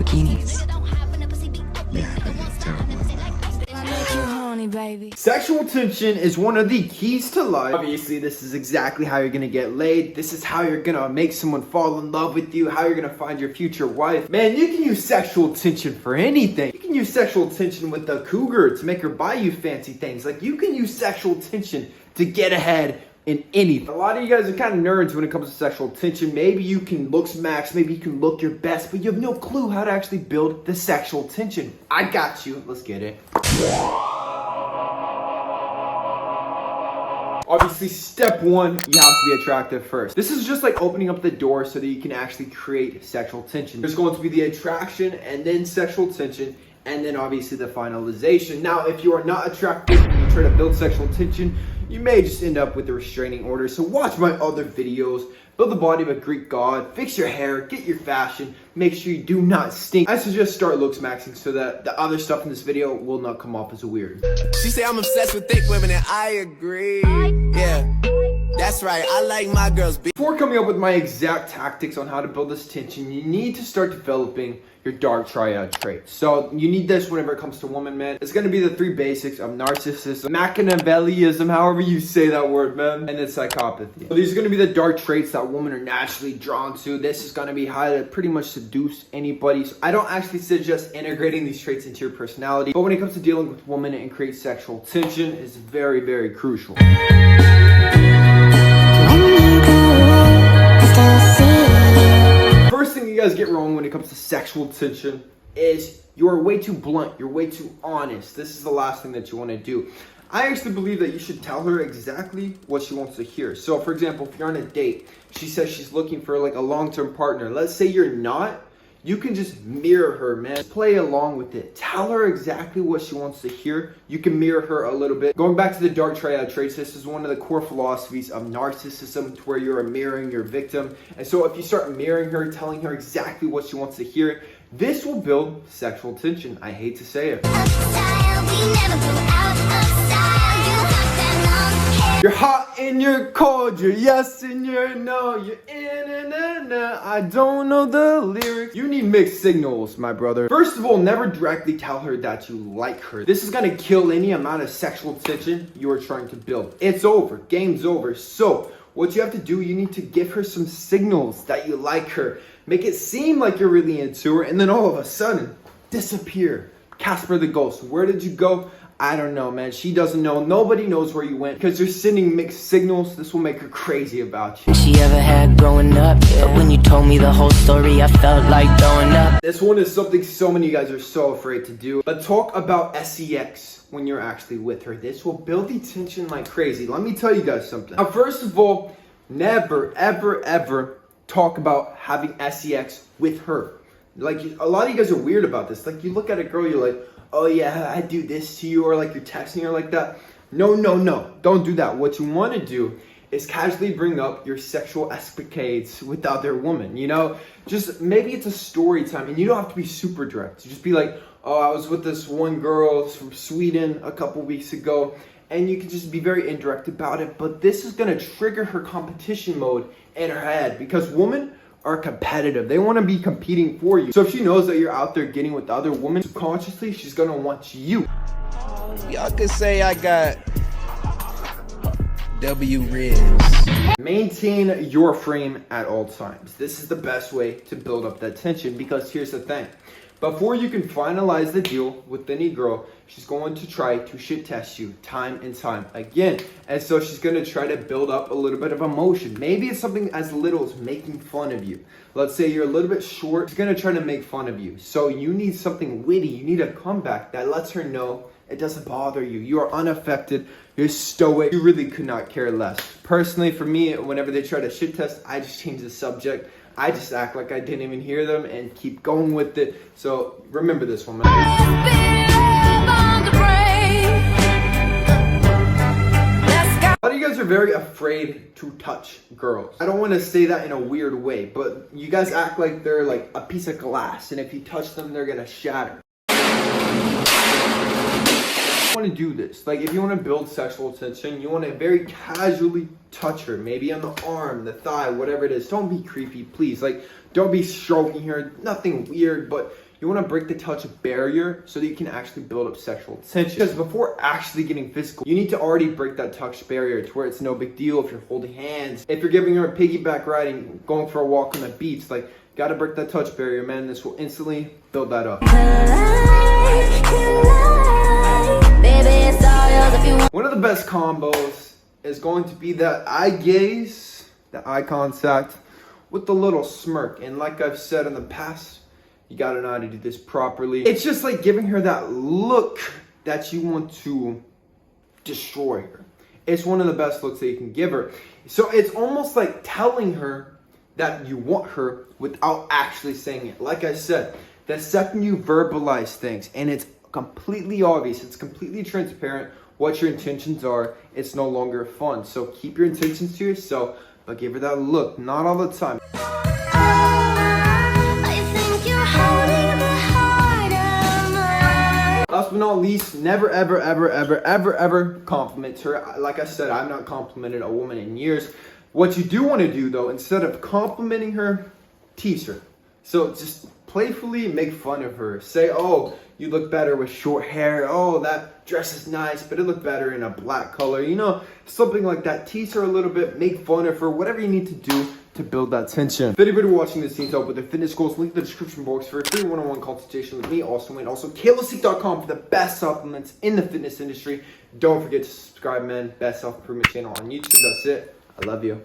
bikinis. Yeah, but it's terrible. Baby. Sexual tension is one of the keys to life. Obviously, this is exactly how you're gonna get laid. This is how you're gonna make someone fall in love with you, how you're gonna find your future wife. Man, you can use sexual tension for anything. You can use sexual tension with the cougar to make her buy you fancy things. Like, you can use sexual tension to get ahead in anything. A lot of you guys are kind of nerds when it comes to sexual tension. Maybe you can look max, maybe you can look your best, but you have no clue how to actually build the sexual tension. I got you. Let's get it. Obviously, step one, you have to be attractive first. This is just like opening up the door so that you can actually create sexual tension. There's going to be the attraction and then sexual tension and then obviously the finalization. Now, if you are not attractive and you try to build sexual tension, you may just end up with a restraining order. So watch my other videos. Build the body of a Greek god, fix your hair, get your fashion, make sure you do not stink. I suggest start looks maxing so that the other stuff in this video will not come off as weird. She say I'm obsessed with thick women and I agree. Yeah, that's right, I like my girls big. Before coming up with my exact tactics on how to build this tension, you need to start developing your dark triad traits. So you need this whenever it comes to women, man. It's gonna be the 3 basics of narcissism, Machiavellianism, however you say that word, man, and then psychopathy. So these are gonna be the dark traits that women are naturally drawn to. This is gonna be how to pretty much seduce anybody. So I don't actually suggest integrating these traits into your personality, but when it comes to dealing with women and create sexual tension, it's very, very crucial. First thing you guys get wrong when it comes to sexual tension is you're way too blunt, you're way too honest. This is the last thing that you want to do. I actually believe that you should tell her exactly what she wants to hear. So for example, if you're on a date, she says she's looking for like a long-term partner. Let's say you're not. You can just mirror her, man. Play along with it. Tell her exactly what she wants to hear. You can mirror her a little bit. Going back to the dark triad traits, this is one of the core philosophies of narcissism, to where you're mirroring your victim. And so if you start mirroring her, telling her exactly what she wants to hear, this will build sexual tension. I hate to say it. You're hot and you're cold, you're yes and you're no, you're in and I don't know the lyrics. You need mixed signals, my brother. First of all, never directly tell her that you like her. This is gonna kill any amount of sexual tension you are trying to build. It's over, game's over. So what you have to do, you need to give her some signals that you like her. Make it seem like you're really into her, and then all of a sudden, disappear. Casper the ghost, where did you go? I don't know, man. She doesn't know. Nobody knows where you went because you're sending mixed signals. This will make her crazy about you. She ever had growing up, but when you told me the whole story, I felt like throwing up. This one is something so many guys are so afraid to do. But talk about sex when you're actually with her. This will build the tension like crazy. Let me tell you guys something. Now, first of all, never, ever, ever talk about having sex with her. Like, a lot of you guys are weird about this. Like, you look at a girl, you're like, oh yeah, I do this to you, or like you're texting her like that. No, don't do that. What you want to do is casually bring up your sexual escapades with the other woman, you know? Just maybe it's a story time, and you don't have to be super direct. You just be like, oh, I was with this one girl from Sweden a couple weeks ago, and you can just be very indirect about it, but this is gonna trigger her competition mode in her head, because women are competitive. They want to be competing for you. So if she knows that you're out there getting with the other woman, subconsciously, she's going to want you. Y'all could say I got W ribs. Maintain your frame at all times. This is the best way to build up that tension, because here's the thing. Before you can finalize the deal with any girl, she's going to try to shit test you time and time again. And so she's going to try to build up a little bit of emotion. Maybe it's something as little as making fun of you. Let's say you're a little bit short. She's going to try to make fun of you. So you need something witty. You need a comeback that lets her know it doesn't bother you. You are unaffected. You're stoic. You really could not care less. Personally, for me, whenever they try to shit test, I just change the subject. I just act like I didn't even hear them and keep going with it. So remember this one, man. A lot of you guys are very afraid to touch girls. I don't want to say that in a weird way, but you guys act like they're like a piece of glass, and if you touch them, they're gonna shatter. Want to do this, like if you want to build sexual tension, you want to very casually touch her, maybe on the arm, the thigh, whatever it is. Don't be creepy, please. Like, don't be stroking her, nothing weird, but You want to break the touch barrier so that you can actually build up sexual tension. Because before actually getting physical, you need to already break that touch barrier to where it's no big deal if you're holding hands. If you're giving her a piggyback riding, going for a walk on the beach, like, gotta break that touch barrier, man. This will instantly build that up. One of the best combos is going to be that eye gaze, the eye contact, with the little smirk. And like I've said in the past, you gotta know how to do this properly. It's just like giving her that look that you want to destroy her. It's one of the best looks that you can give her. So it's almost like telling her that you want her without actually saying it. Like I said, the second you verbalize things and it's completely obvious, it's completely transparent what your intentions are, it's no longer fun. So keep your intentions to yourself, but give her that look, not all the time. Last but not least, never, ever, ever, ever, ever, ever compliment her. Like I said, I've not complimented a woman in years. What you do want to do, though, instead of complimenting her, tease her. So just playfully make fun of her. Say, oh, you look better with short hair. Oh, that dress is nice, but it looked better in a black color. You know, something like that. Tease her a little bit. Make fun of her. Whatever you need to do to build that tension. If anybody watching this needs help with their fitness goals, link in the description box for a free one-on-one consultation with me, also, and also kalosique.com for the best supplements in the fitness industry. Don't forget to subscribe, man. Best self-improvement channel on YouTube. That's it. I love you.